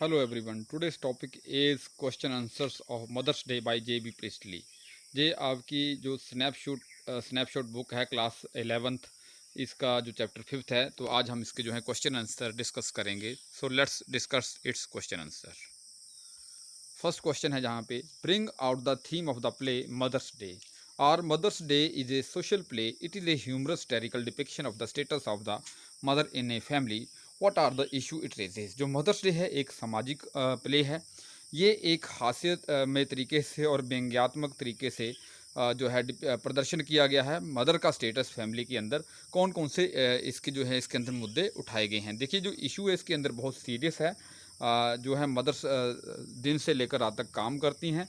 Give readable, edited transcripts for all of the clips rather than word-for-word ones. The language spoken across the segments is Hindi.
Hello everyone. Today's topic is question answers of Mother's Day by J.B. Priestley. ये आपकी जो स्नैपशॉट बुक है क्लास 11th इसका जो चैप्टर 5th है, तो आज हम इसके जो है क्वेश्चन आंसर डिस्कस करेंगे. So let's discuss its question answer. First question है जहाँ पे bring out the theme of the play Mother's Day. और Mother's Day is a social play. It is a humorous satirical depiction of the status of the mother in a family. What are the issue it raises. जो मदर्स डे है एक सामाजिक प्ले है. ये एक हास्यत में तरीके से और व्यंग्यात्मक तरीके से जो है प्रदर्शन किया गया है. मदर का स्टेटस फैमिली के अंदर कौन कौन से इसके जो है इसके अंदर मुद्दे उठाए गए हैं. देखिए जो इशू है इसके अंदर बहुत सीरियस है. जो है मदर्स दिन से लेकर रात तक काम करती हैं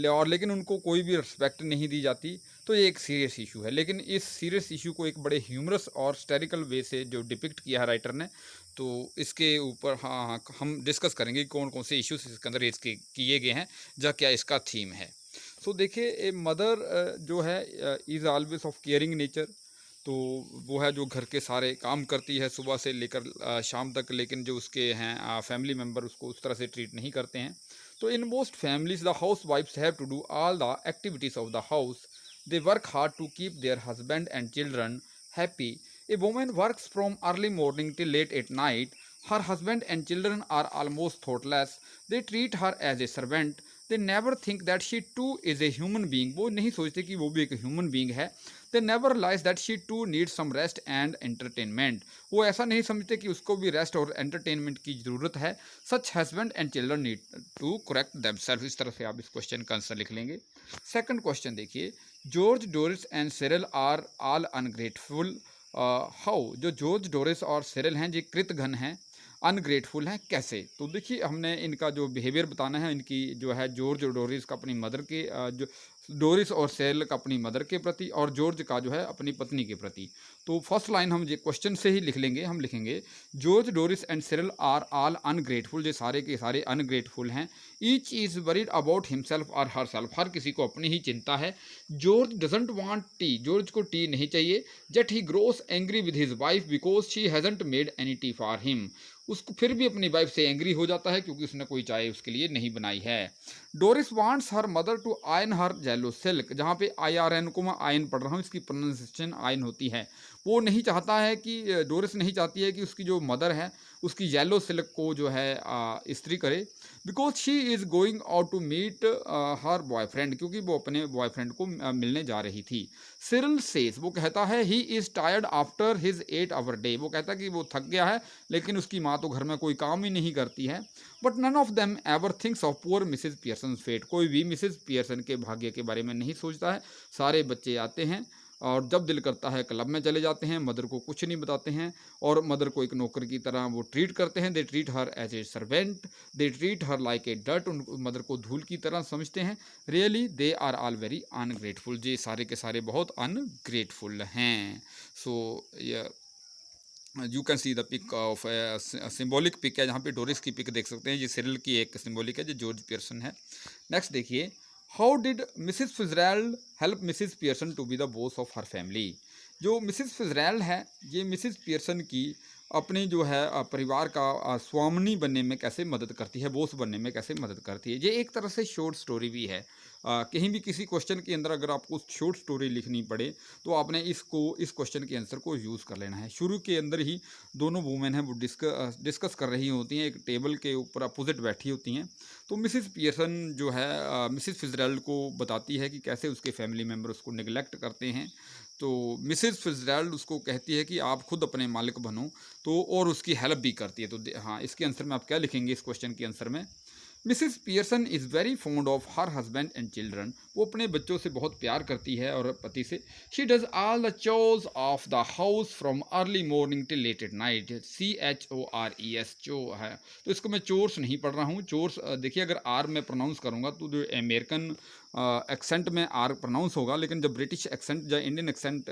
और लेकिन उनको कोई भी रिस्पेक्ट नहीं दी जाती. तो ये एक सीरियस इशू है, लेकिन इस सीरियस इशू को एक बड़े ह्यूमरस और स्टेरिकल वे से जो डिपिक्ट किया है राइटर ने, तो इसके ऊपर हाँ हम डिस्कस करेंगे कौन कौन से इश्यूज इसके अंदर इसके किए गए हैं, या क्या इसका थीम है. सो देखिए ए मदर जो है is always of caring nature. तो वो है जो घर के सारे काम करती है सुबह से लेकर शाम तक, लेकिन जो उसके हैं फैमिली मेम्बर उसको उस तरह से ट्रीट नहीं करते हैं. तो इन मोस्ट फैमिलीज द हाउस वाइफ्स have to do all the activities of the house. They work hard to keep their husband and children happy. A woman works from early morning till late at night. Her husband and children are almost thoughtless. They treat her as a servant. They never think that she too is a human being. वो नहीं सोचते कि वो भी एक ह्यूमन बींग है. They never realise that she too need some rest and entertainment. वो ऐसा नहीं समझते कि उसको भी रेस्ट और एंटरटेनमेंट की ज़रूरत है. Such husband and children need to correct themselves. इस तरह से आप इस क्वेश्चन का आंसर लिख लेंगे. सेकंड क्वेश्चन देखिए, George Doris and Cyril are all ungrateful. How. जो जॉर्ज डोरिस और सिरिल हैं ये कृतघ्न हैं, अनग्रेटफुल हैं. कैसे? तो देखिए हमने इनका जो बिहेवियर बताना है इनकी जो है जॉर्ज डोरिस का अपनी मदर के जो डोरिस और सेल का अपनी मदर के प्रति और जॉर्ज का जो है अपनी पत्नी के प्रति. तो फर्स्ट लाइन हम ये क्वेश्चन से ही लिख लेंगे. हम लिखेंगे George Doris and Cyril are all ungrateful. ये सारे के सारे अनग्रेटफुल हैं. Each is worried about himself और हर सेल्फ. हर किसी को अपनी ही चिंता है. George doesn't want tea. George को टी नहीं चाहिए. Yet he grows angry with his wife because she hasn't made any tea for him. उसको फिर भी अपनी वाइफ से एंग्री हो जाता है क्योंकि उसने कोई चाय उसके लिए नहीं बनाई है. Doris wants her mother to iron her yellow silk. जहाँ पे IRN को मैं आयन पढ़ रहा हूँ, इसकी प्रोनाउंसिएशन आयन होती है. वो नहीं चाहता है कि डोरिस नहीं चाहती है कि उसकी जो मदर है उसकी येलो सिल्क को जो है इस्त्री करे. Because she is going out to meet her boyfriend. क्योंकि वो अपने बॉयफ्रेंड को मिलने जा रही थी. सिरिल सेज, वो कहता है he is tired after his 8 hour day. वो कहता है कि वो थक गया है, लेकिन उसकी माँ तो घर में कोई काम ही नहीं करती है. But none of them ever thinks of poor Mrs Pearson fate. कोई भी मिसेज पियर्सन के भाग्य के बारे में नहीं सोचता है. सारे बच्चे आते हैं और जब दिल करता है क्लब में चले जाते हैं. मदर को कुछ नहीं बताते हैं और मदर को एक नौकर की तरह वो ट्रीट करते हैं. They treat her as a servant. They treat her like a dirt. उन मदर को धूल की तरह समझते हैं. Really they are all very ungrateful. ये सारे के सारे बहुत अनग्रेटफुल हैं. So you can see the pick of symbolic pick है जहाँ पे डोरिस की पिक देख सकते हैं. ये सिरिल की एक सिम्बॉलिक है जो जॉर्ज पियर्सन है. नेक्स्ट देखिए, how did Mrs Fitzgerald help Mrs Pearson to be the boss of her family. जो मिसिस फिजरैल्ड है ये मिसिस पियर्सन की अपनी जो है परिवार का स्वामिनी बनने में कैसे मदद करती है, बॉस बनने में कैसे मदद करती है. ये एक तरह से शॉर्ट स्टोरी भी है. कहीं भी किसी क्वेश्चन के अंदर अगर आपको शॉर्ट स्टोरी लिखनी पड़े तो आपने इस क्वेश्चन के आंसर को यूज़ कर लेना है. शुरू के अंदर ही दोनों वुमेन हैं वो डिस्कस कर रही होती हैं, एक टेबल के ऊपर अपोजिट बैठी होती हैं. तो मिसिस पियर्सन जो है मिसिस फिजरैल्ड को बताती है कि कैसे उसके फैमिली मेम्बर उसको निगलेक्ट करते हैं. तो मिसिस फिजरैल्ड उसको कहती है कि आप खुद अपने मालिक बनो. तो और उसकी हेल्प भी करती है. तो हाँ, इसके आंसर में आप क्या लिखेंगे इस क्वेश्चन के आंसर में. Mrs Pearson is very fond of her husband and children. वो अपने बच्चों से बहुत प्यार करती है और पति से. She does all the chores of the house from early morning till late at night. CHORES चो है. तो इसको मैं चोर्स नहीं पढ़ रहा हूँ. चोर्स देखिए अगर आर में प्रोनाउंस करूँगा तो जो अमेरिकन एक्सेंट में आर प्रोनाउंस होगा, लेकिन जब ब्रिटिश एक्सेंट या इंडियन एक्सेंट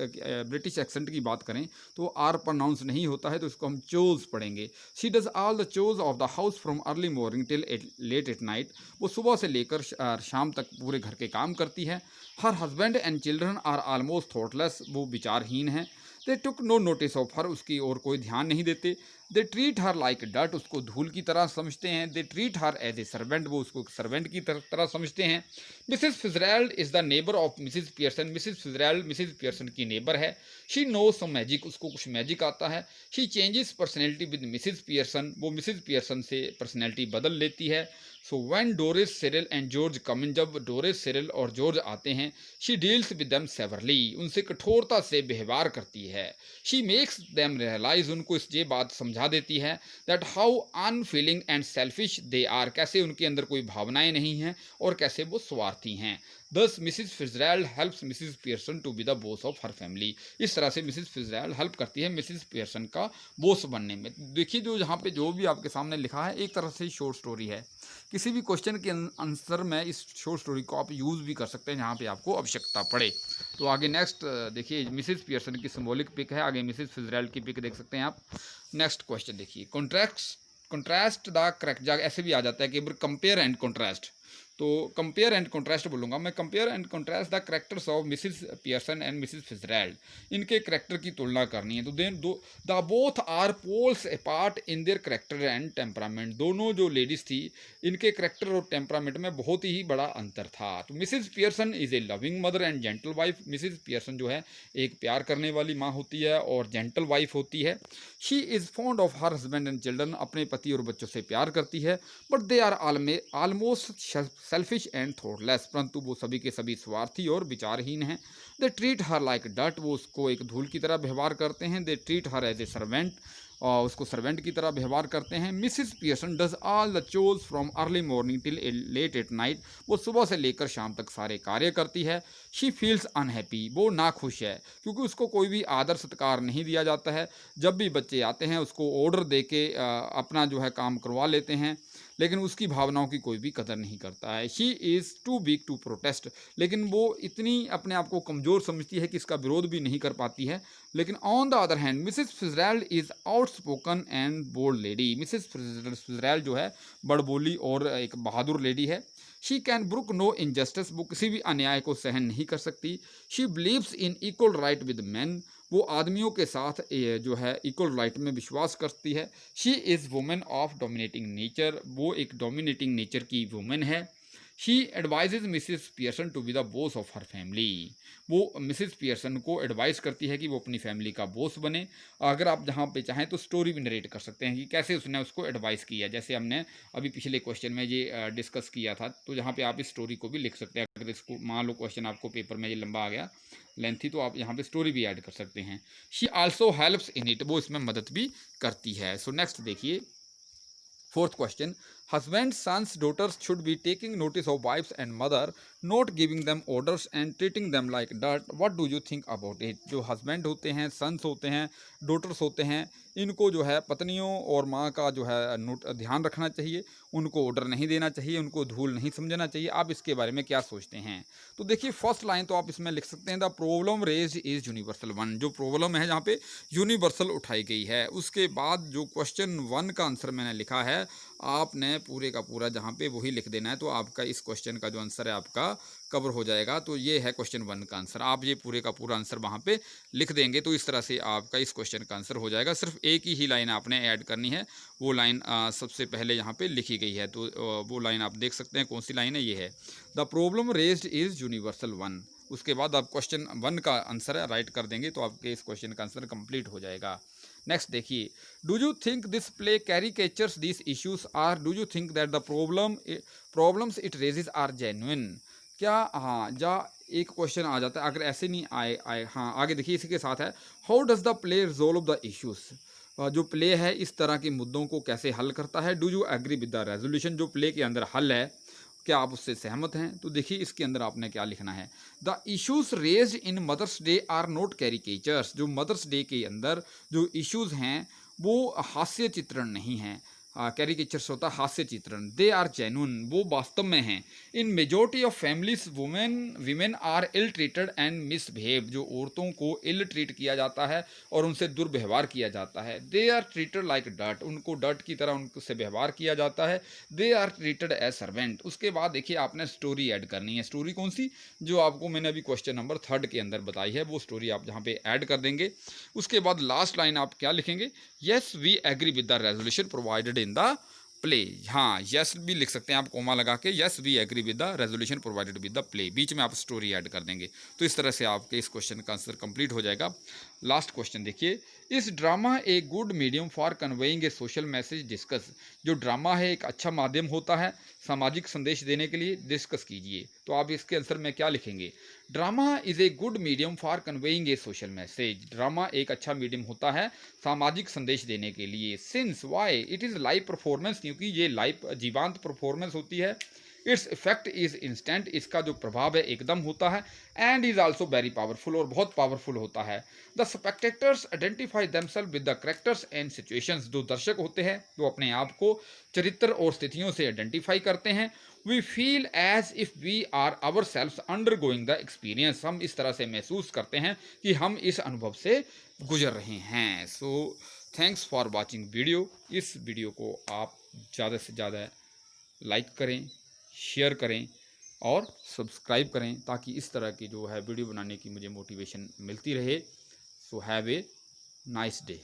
ब्रिटिश एक्सेंट की बात करें तो आर प्रोनाउंस नहीं होता है. तो इसको हम चोज पढ़ेंगे. शी डज ऑल द चोज of the house from early morning till late at night. वो सुबह से लेकर शाम तक पूरे घर के काम करती है. Her husband and children are almost thoughtless. वो विचारहीन हैं. They took no notice of her. उसकी और कोई ध्यान नहीं देते. दे ट्रीट हर लाइक डट, उसको धूल की तरह समझते हैं। They treat her as a servant, वो उसको सर्वेंट की तरह समझते हैं। Mrs Fitzgerald is the neighbour of Mrs Pearson, Mrs Fitzgerald Mrs Pearson की नेबर है। शी नोज सम मैजिक, उसको कुछ मैजिक आता है। She changes personality with Mrs Pearson, वो मिसिज पियर्सन से पर्सनैलिटी बदल लेती है। So when Doris, Cyril and George come in, जब डोरिस, सिरिल और जॉर्ज आते हैं, she deals with them severally, उनसे कठोरता से व्यवहार करती है। शी मेक्स देम रियलाइज, उनको इस ये बात समझा देती है that how unfeeling and selfish they are, कैसे उनके अंदर कोई भावनाएं नहीं हैं और कैसे वो स्वार्थी हैं। Thus Mrs Fitzgerald helps Mrs Pearson to be the boss of her family, इस तरह से मिसिज फिजरैल्ड हेल्प करती है मिसिज पियर्सन का बॉस बनने में। देखिए जो यहाँ पे जो भी आपके सामने लिखा है एक तरह से शॉर्ट स्टोरी है। किसी भी क्वेश्चन के आंसर में इस शॉर्ट स्टोरी को आप यूज़ भी कर सकते हैं जहाँ पे आपको आवश्यकता पड़े। तो आगे नेक्स्ट देखिए मिसिज पियर्सन की सिंबॉलिक पिक है, आगे मिसिज फिजरैल्ड की पिक देख सकते हैं आप। नेक्स्ट क्वेश्चन देखिए, कॉन्ट्रास्ट द करेक्ट, ऐसे भी आ जाता है कि कंपेयर एंड कॉन्ट्रास्ट, तो कंपेयर एंड कॉन्ट्रास्ट बोलूँगा मैं। Compare and contrast the characters of Mrs Pearson and Mrs Fitzgerald, इनके करेक्टर की तुलना करनी है। तो then the both are poles apart in their character and temperament, दोनों जो लेडीज़ थी इनके करेक्टर और टेम्परामेंट में बहुत ही बड़ा अंतर था। तो Mrs Pearson is a loving mother and gentle wife, Mrs Pearson जो है एक प्यार करने वाली माँ होती है और जेंटल वाइफ होती है। She is fond of her husband and children, अपने पति और बच्चों से प्यार करती है। But they are almost selfish and thoughtless, परंतु वो सभी के सभी स्वार्थी और विचारहीन हैं। दे ट्रीट हर लाइक डट, वो उसको एक धूल की तरह व्यवहार करते हैं। They treat her as a servant, और उसको सर्वेंट की तरह व्यवहार करते हैं। Mrs Pearson does all the chores from early morning till late at night, वो सुबह से लेकर शाम तक सारे कार्य करती है। शी फील्स अनहैप्पी, वो नाखुश है क्योंकि उसको कोई भी आदर सत्कार नहीं दिया जाता है। जब भी बच्चे आते हैं उसको ऑर्डर दे के अपना जो है काम करवा लेते हैं, लेकिन उसकी भावनाओं की कोई भी कदर नहीं करता है। She is too weak to protest, लेकिन वो इतनी अपने आप को कमज़ोर समझती है कि इसका विरोध भी नहीं कर पाती है। लेकिन on the other hand Mrs Fitzgerald is outspoken and bold lady, Mrs Fitzgerald जो है बड़बोली और एक बहादुर लेडी है। She can brook no injustice, वो किसी भी अन्याय को सहन नहीं कर सकती। She believes in equal right with man, वो आदमियों के साथ जो है इक्वल राइट में विश्वास करती है। She is women of dominating nature, वो एक डोमिनेटिंग नेचर की वुमेन है। She advises Mrs Pearson to be the boss of her family, वो मिसिज पियर्सन को एडवाइस करती है कि वो अपनी फैमिली का बॉस बने। अगर आप जहाँ पे चाहें तो स्टोरी भी नरेट कर सकते हैं कि कैसे उसने उसको एडवाइस किया, जैसे हमने अभी पिछले क्वेश्चन में ये डिस्कस किया था। तो यहाँ पे आप इस स्टोरी को भी लिख सकते हैं। अगर इसको मान लो क्वेश्चन आपको पेपर में ये लंबा आ गया, लेंथी, तो आप यहाँ पे स्टोरी भी ऐड कर सकते हैं। She also helps in it, वो इसमें मदद भी करती है। सो नेक्स्ट देखिए fourth question, husbands, sons, daughters should be taking notice of wives and mother, not giving them orders and treating them like dirt. What do you think about it? जो हस्बैंड होते हैं, सन्स होते हैं, डॉटर्स होते हैं, इनको जो है पत्नियों और माँ का जो है ध्यान रखना चाहिए, उनको ऑर्डर नहीं देना चाहिए, उनको धूल नहीं समझना चाहिए। आप इसके बारे में क्या सोचते हैं? तो देखिए फर्स्ट लाइन तो आप इसमें लिख सकते हैं the problem raise is universal one, जो प्रॉब्लम है जहाँ पे यूनिवर्सल उठाई गई है। उसके बाद जो क्वेश्चन 1 का आंसर मैंने लिखा है, आपने पूरे का पूरा जहाँ पे वही लिख देना है, तो आपका इस क्वेश्चन का जो आंसर है आपका कवर हो जाएगा। तो ये है क्वेश्चन 1 का आंसर, आप ये पूरे का पूरा आंसर वहाँ पे लिख देंगे तो इस तरह से आपका इस क्वेश्चन का आंसर हो जाएगा। सिर्फ एक ही लाइन आपने ऐड करनी है, वो लाइन सबसे पहले यहाँ पे लिखी गई है। तो वो लाइन आप देख सकते हैं कौन सी लाइन है, ये है the problem raised is universal one. उसके बाद आप क्वेश्चन 1 का आंसर है राइट कर देंगे तो आपके इस क्वेश्चन का आंसर कंप्लीट हो जाएगा। नेक्स्ट देखिए, do you think this play caricatures this issues are do you think that the problems it raises are genuine? क्या, हाँ, जा एक क्वेश्चन आ जाता है अगर ऐसे नहीं आए हाँ आगे देखिए इसी के साथ है, how does the play resolve the issues, जो प्ले है इस तरह के मुद्दों को कैसे हल करता है। Do you agree with the resolution, जो प्ले के अंदर हल है क्या आप उससे सहमत हैं? तो देखिए इसके अंदर आपने क्या लिखना है, the issues raised in Mother's Day are not caricatures, जो मदर्स डे के अंदर जो इश्यूज हैं वो हास्य चित्रण नहीं हैं। कैरिकेचर्स होता है हास्य चित्रण, दे आर जेन्युइन, वो वास्तव में हैं। In majority of families women are ill treated and misbehave, जो औरतों को इल ट्रीट किया जाता है और उनसे दुर्व्यवहार किया जाता है। They are treated like dirt, उनको डर्ट की तरह उनसे व्यवहार किया जाता है। They are treated as servant. उसके बाद देखिए आपने स्टोरी ऐड करनी है। स्टोरी कौन सी? जो आपको मैंने अभी क्वेश्चन नंबर 3 के अंदर बताई है, वो स्टोरी आप जहाँ पे ऐड कर देंगे। उसके बाद लास्ट लाइन आप क्या लिखेंगे? Yes we agree with the resolution provided in the play. हाँ, यस भी लिख सकते हैं आप कोमा लगा के, yes we agree with the resolution provided with the play, बीच में आप स्टोरी ऐड कर देंगे। तो इस तरह से आपके इस क्वेश्चन का आंसर कंप्लीट हो जाएगा। लास्ट क्वेश्चन देखिए, इस drama a good medium for conveying A social message discuss. जो ड्रामा है एक अच्छा माध्यम होता है सामाजिक संदेश देने के लिए, डिस्कस कीजिए। तो आप इसके आंसर में क्या लिखेंगे? Drama is a good medium for conveying A social message. Drama एक अच्छा मीडियम होता है सामाजिक संदेश देने के लिए। Since why it is live performance, क्योंकि ये लाइव जीवांत परफॉर्मेंस होती है। इट्स इफेक्ट इज इंस्टेंट, इसका जो प्रभाव है एकदम होता है। And is also very powerful, और बहुत पावरफुल होता है। The spectators identify themselves with the characters and situations. जो दर्शक होते हैं वो अपने आप को चरित्र और स्थितियों से आइडेंटिफाई करते हैं। We feel as if we are our self undergoing the experience. हम इस तरह से महसूस करते हैं कि हम इस अनुभव से गुजर रहे हैं। So thanks for watching video. इस वीडियो को आप ज़्यादा से ज़्यादा लाइक करें, शेयर करें और सब्सक्राइब करें, ताकि इस तरह की जो है वीडियो बनाने की मुझे मोटिवेशन मिलती रहे। So have a nice day.